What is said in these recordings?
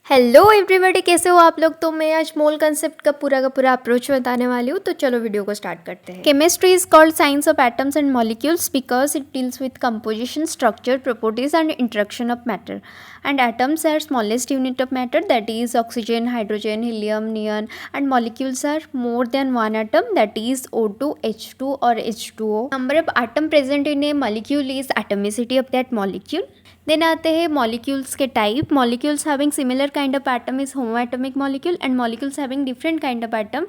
Hello everybody, कैसे हो आप लोग। तो मैं आज मोल कंसेप्ट का पूरा अप्रोच बताने वाली हूँ। तो चलो वीडियो को स्टार्ट करते हैं। Chemistry is called science of atoms and molecules because it deals with composition, structure, properties and interaction of matter. And atoms are smallest unit of matter, that is oxygen, hydrogen, helium, neon. And molecules are more than one atom, that is O2, H2 और H2O. Number of atom present in a molecule is atomicity of that molecule. Then आते हैं molecules के type. Molecules having similar kind of atom is homoatomic molecule and molecules having different kind of atom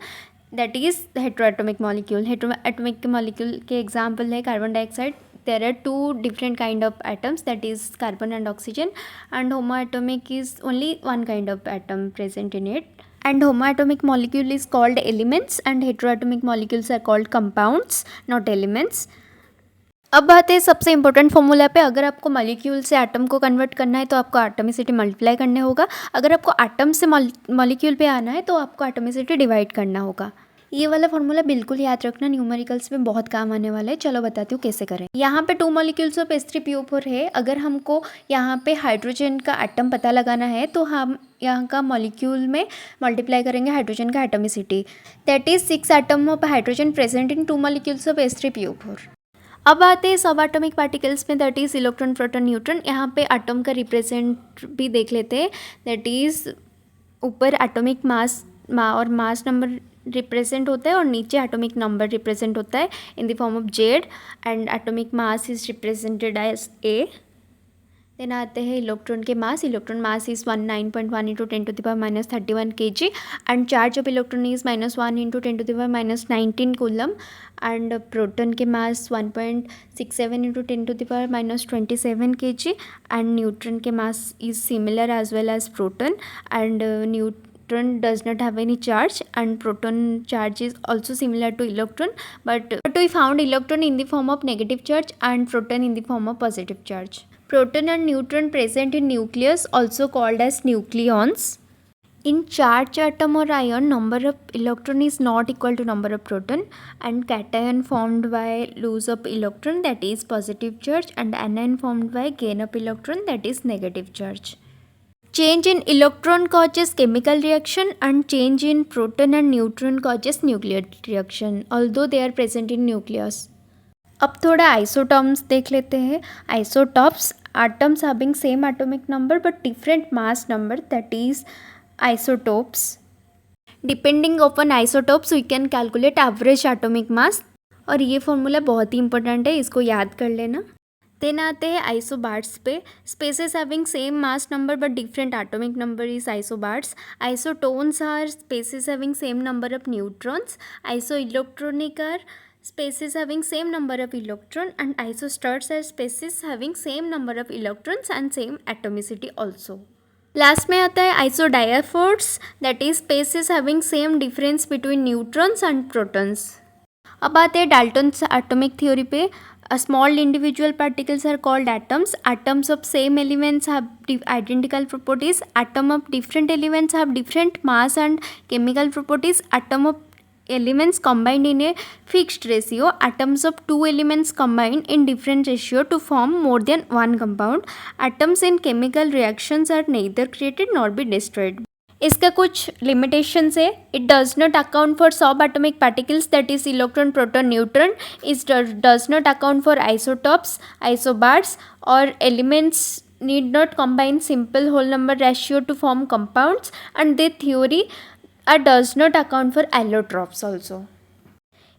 that is heteroatomic molecule. Heteroatomic के molecule के example है carbon dioxide. there are two different kind of atoms, that is carbon and oxygen, and homoatomic is only one kind of atom present in it. And homoatomic molecule is called elements and heteroatomic molecules are called compounds, not elements. अब बात है सबसे important formula पे. अगर आपको molecule से atom को convert करना है तो आपको एटमिसिटी मल्टीप्लाई करने होगा. अगर आपको एटम से मॉलिक्यूल पे आना है तो आपको एटमिसिटी डिवाइड करना होगा. ये वाला फॉर्मूला बिल्कुल याद रखना, न्यूमेरिकल्स में बहुत काम आने वाला है. चलो बताती हूँ कैसे करें. यहाँ पे 2 मॉलिक्यूल्स ऑफ H3PO4 है. अगर हमको यहाँ पे हाइड्रोजन का एटम पता लगाना है तो हम यहाँ का मॉलिक्यूल में मल्टीप्लाई करेंगे हाइड्रोजन का atomicity. That is 6 atom of hydrogen present in 2 molecules of H3PO4. अब आते हैं सब एटॉमिक पार्टिकल्स में, that is electron, proton, neutron. यहाँ पे एटम का रिप्रेजेंट भी देख लेते हैं. दैट इज़ ऊपर एटॉमिक मास और मास नंबर रिप्रेजेंट होता है और नीचे एटॉमिक नंबर रिप्रेजेंट होता है in the form of Z. And atomic mass is represented as A. Then आते हैं इलेक्ट्रॉन के mass. Electron mass is 19.1 into 10⁻31 kg and charge of electron is -1 into 10⁻19 coulomb. And proton के mass 1.67 into 10⁻27 kg. And neutron के mass is similar as well as proton. And neutron does not have any charge and proton charge is also similar to electron, but we found electron in the form of negative charge and proton in the form of positive charge. Proton and neutron present in nucleus also called as nucleons. In charged atom or ion, number of electron is not equal to number of proton, and cation formed by loss of electron, that is positive charge, and anion formed by gain of electron, that is negative charge. Change in electron causes chemical reaction and change in proton and neutron causes nuclear reaction, although they are present in nucleus. अब थोड़ा isotopes देख लेते हैं. Isotopes atoms having same atomic number but different mass number, that is isotopes. Depending upon isotopes we can calculate average atomic mass. और ये formula बहुत ही important है, इसको याद कर लेना. देन आते हैं आइसोबार्स पे. Spaces having same mass number but different atomic number is isobars. Isotones are spaces having same number of neutrons. Isoelectronic are spaces having same number of electron, and isostars are spaces having same number of electrons and same atomicity also. Last में आता है isodiaphers, that is species having same difference between neutrons and protons. अब आते हैं Dalton's atomic theory पे. Small individual particles are called atoms. Atoms of same elements have identical properties. Atom of different elements have different mass and chemical properties. Atom of elements combined in a fixed ratio. Atoms of two elements combined in different ratio to form more than one compound. Atoms in chemical reactions are neither created nor be destroyed. इसका कुछ limitations है. It does not account for subatomic particles, that is electron, proton, neutron. It does not account for isotopes, isobars, और elements need not combine simple whole number ratio to form compounds, and their theory does not account for allotropes also.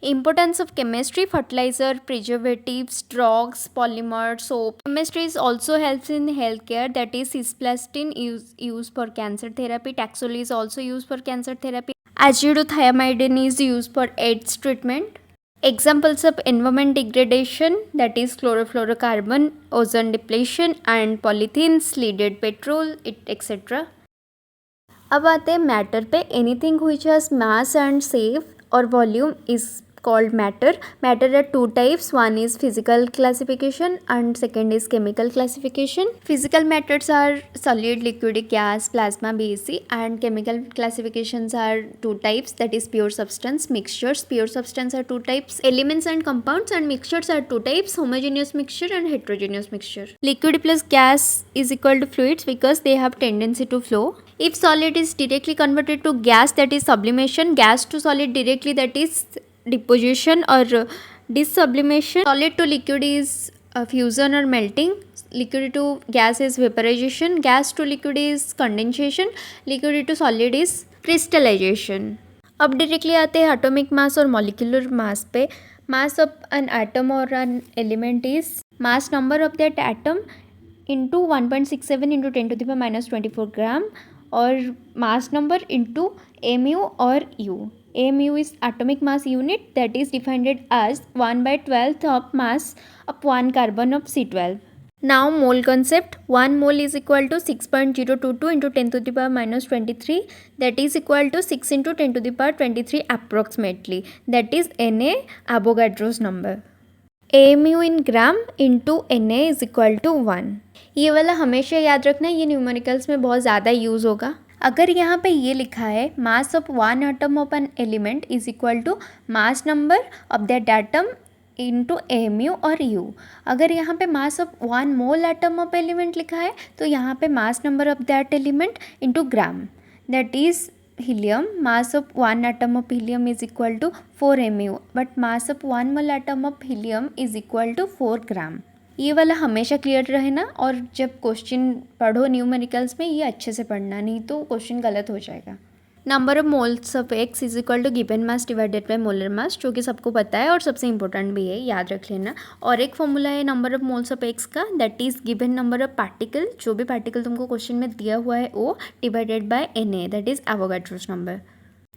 Importance of chemistry: fertilizer, preservatives, drugs, polymer, soap. Chemistry is also helps in healthcare, that is cisplatin used for cancer therapy. Taxol is also used for cancer therapy. Azithromycin is used for AIDS treatment. Examples of environment degradation, that is chlorofluorocarbon, ozone depletion, and polythenes, leaded petrol, etc. अब आते हैं matter पे. Anything which has mass and shape or volume is called matter. Matter are two types. One is physical classification and second is chemical classification. Physical matters are solid, liquid, gas, plasma, BC, and chemical classifications are two types, that is pure substance, mixtures. Pure substance are two types, elements and compounds, and mixtures are two types, homogeneous mixture and heterogeneous mixture. Liquid plus gas is equal to fluids because they have tendency to flow. If solid is directly converted to gas, that is sublimation. Gas to solid directly, that is deposition or dissublimation. Solid to liquid is fusion or melting. Liquid to gas is vaporization. Gas to liquid is condensation. Liquid to solid is crystallization. अब directly आते हैं atomic mass और molecular mass पे. Mass of an atom और N element is mass number of that atom into 1.67 into 10⁻⁻24 ग्राम और mass number into mu और u. mu is atomic mass unit that is defined as 1/12th of mass of one carbon of C12. Now mole concept. 1 mole is equal to 6.022 into 10⁻⁻23, that is equal to 6 into 10⁻23 approximately, that is Na, Avogadro's number. AMU in gram into Na is equal to 1. ये वाला हमेशा याद रखना, ये numericals में बहुत ज़्यादा use होगा. अगर यहाँ पे ये लिखा है mass of one atom of an element is equal to mass number of that atom into mu और u. अगर यहाँ पे mass of one mole atom of element लिखा है तो यहाँ पे mass number of that element into gram, that is helium. Mass of one atom of helium is equal to 4 mu, but mass of one mole atom of helium is equal to 4 ग्राम. ये वाला हमेशा clear रहे ना, और जब question पढ़ो numericals में ये अच्छे से पढ़ना, नहीं तो क्वेश्चन गलत हो जाएगा. Number of moles of X is equal to given mass divided by molar mass, जो कि सबको पता है और सबसे इंपॉर्टेंट भी है, याद रख लेना. और एक फॉर्मूला है number of moles of X का, that is given number of particle, जो भी पार्टिकल तुमको क्वेश्चन में दिया हुआ है वो divided by Na, that is Avogadro's number.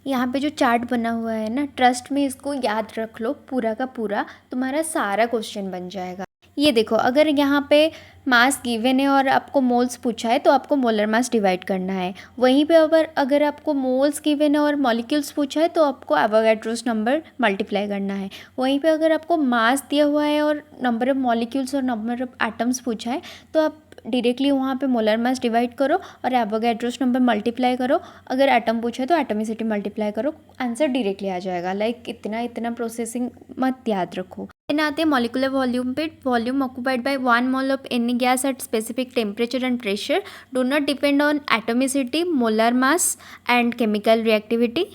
यहाँ पे जो चार्ट बना हुआ है ना, ट्रस्ट में इसको याद रख लो, पूरा का पूरा तुम्हारा सारा क्वेश्चन बन जाएगा. ये देखो, अगर यहाँ पे मास गिवन है और आपको मोल्स पूछा है तो आपको मोलर मास डिवाइड करना है. वहीं पे अगर आपको मोल्स गिवन है और मॉलिक्यूल्स पूछा है तो आपको एवोगाड्रोस नंबर मल्टीप्लाई करना है. वहीं पे अगर आपको मास दिया हुआ है और नंबर ऑफ मॉलिक्यूल्स और नंबर ऑफ एटम्स पूछा है तो आप डायरेक्टली वहाँ पे मोलर मास डिवाइड करो और एवोगाड्रोस नंबर मल्टीप्लाई करो. अगर एटम पूछा है तो एटमिसिटी मल्टीप्लाई करो, आंसर डायरेक्टली आ जाएगा. लाइक इतना प्रोसेसिंग मत याद रखो. इन आते हैं मॉलिकुलर वॉल्यूम पे. Volume occupied by 1 mole of any gas at specific temperature and pressure do not depend on atomicity, molar mass and chemical reactivity.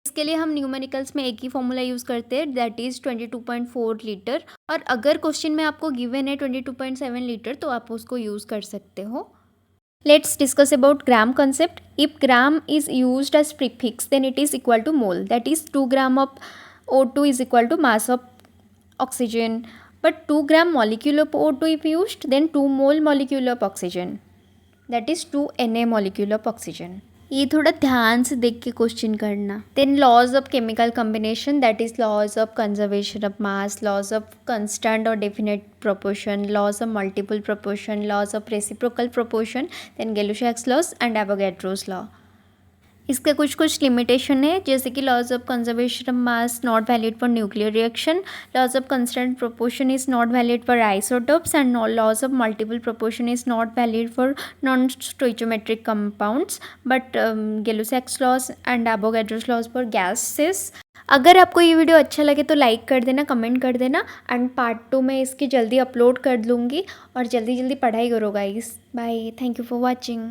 इसके लिए हम न्यूमेरिकल्स में एक ही फॉर्मूला यूज़ करते हैं, दैट इज़ 22.4 लीटर. और अगर क्वेश्चन में आपको गिवन है 22.7 लीटर तो आप उसको यूज़ कर सकते हो. Let's discuss about gram concept. If gram is used as prefix, then it is equal to mole. That is 2 gram of O2 is equal to mass of oxygen. But 2 gram molecule of O2 if used, then 2 mole molecule of oxygen. That is 2 Na molecule of oxygen. ये थोड़ा ध्यान से देख के question करना. Then laws of chemical combination, that is laws of conservation of mass, laws of constant और definite proportion, laws of multiple proportion, laws of reciprocal proportion, then Gay Lussac's laws and Avogadro's law. इसके कुछ limitation है, जैसे कि laws of conservation of mass not valid for nuclear reaction, laws of constant proportion is not valid for isotopes and laws of multiple proportion is not valid for non stoichiometric compounds, but Gay Lussac's laws and Avogadro's laws for gases. अगर आपको ये video अच्छा लगे तो like कर देना, comment कर देना, एंड पार्ट 2 में इसकी जल्दी अपलोड कर लूँगी. और जल्दी पढ़ाई करो guys. Bye, thank you for watching.